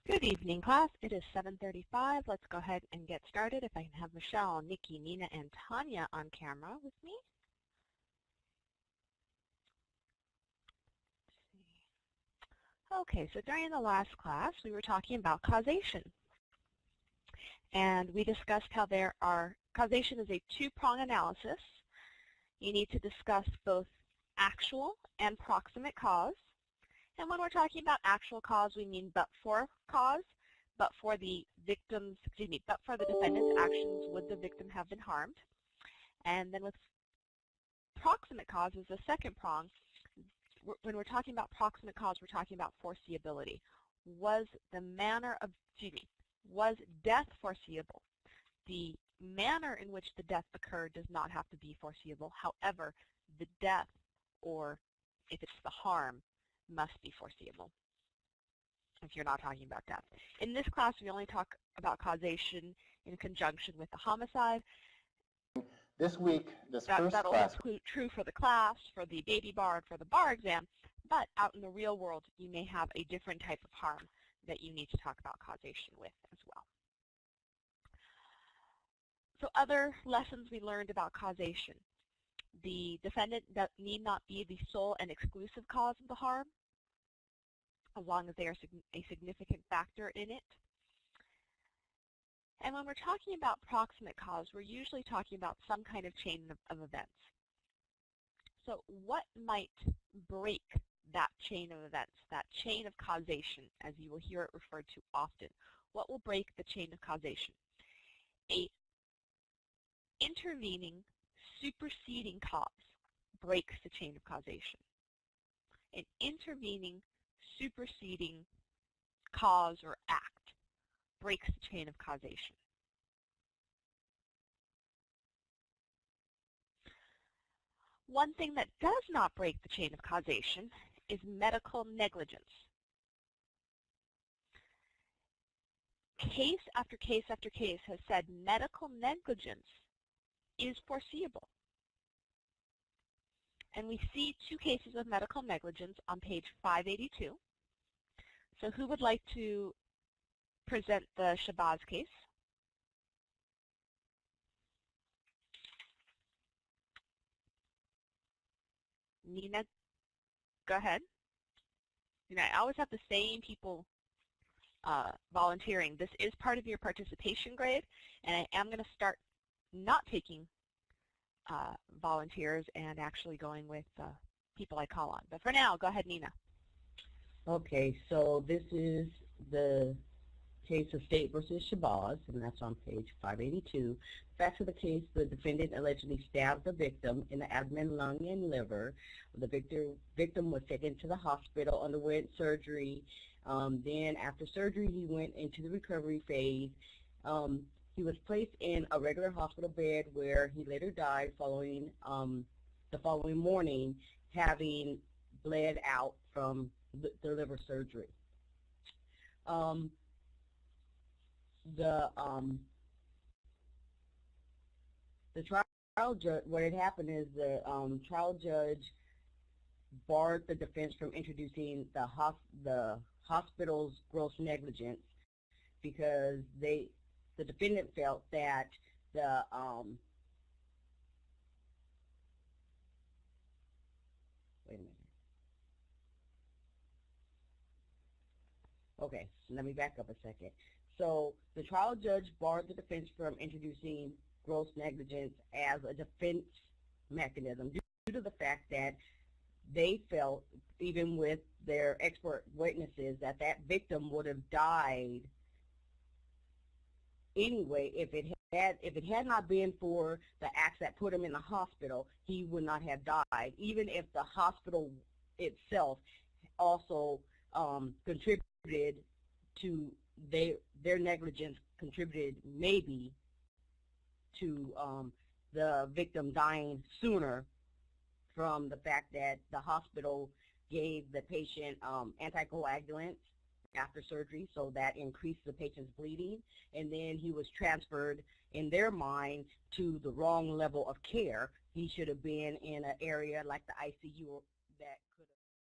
Good evening, class. It is 7:35. Let's go ahead and get started. If I can have Michelle, Nikki, Nina, and Tanya on camera with me. Okay, so during the last class, we were talking about causation. And we discussed how causation is a two-prong analysis. You need to discuss both actual and proximate cause. And when we're talking about actual cause, we mean but-for cause. But for the defendant's actions would the victim have been harmed. And then with proximate cause is the second prong. When we're talking about proximate cause, we're talking about foreseeability. Was death foreseeable? The manner in which the death occurred does not have to be foreseeable. However, the death, or if it's the harm, must be foreseeable if you're not talking about death. In this class, we only talk about causation in conjunction with the homicide. This week, That'll hold true for the class, for the baby bar, and for the bar exam, but out in the real world, you may have a different type of harm that you need to talk about causation with as well. So other lessons we learned about causation. The defendant need not be the sole and exclusive cause of the harm, as long as they are a significant factor in it. And when we're talking about proximate cause, we're usually talking about some kind of chain of events. So what might break that chain of events, that chain of causation, as you will hear it referred to often? What will break the chain of causation? A intervening, superseding cause breaks the chain of causation. An intervening, superseding cause or act breaks the chain of causation. One thing that does not break the chain of causation is medical negligence. Case after case after case has said medical negligence is foreseeable. And we see two cases of medical negligence on page 582. So who would like to present the Shabazz case? Nina, go ahead. You know, I always have the same people volunteering. This is part of your participation grade, and I am going to start not taking volunteers and actually going with people I call on. But for now, go ahead, Nina. Okay, so this is the case of State versus Shabazz, and that's on page 582. Facts of the case: the defendant allegedly stabbed the victim in the abdomen, lung, and liver. The victim was taken to the hospital, underwent surgery. Then after surgery, he went into the recovery phase. He was placed in a regular hospital bed where he later died following the following morning, having bled out from the liver surgery. The trial judge, what had happened is the trial judge barred the defense from introducing the hospital's gross negligence because the defendant felt that the wait a minute. Okay, let me back up a second. So the trial judge barred the defense from introducing gross negligence as a defense mechanism due to the fact that they felt, even with their expert witnesses, that that victim would have died anyway. If it had not been for the acts that put him in the hospital, he would not have died, even if the hospital itself also contributed to their negligence, contributed maybe to the victim dying sooner from the fact that the hospital gave the patient anticoagulants after surgery, so that increased the patient's bleeding, and then he was transferred in their mind to the wrong level of care. He should have been in an area like the ICU that could have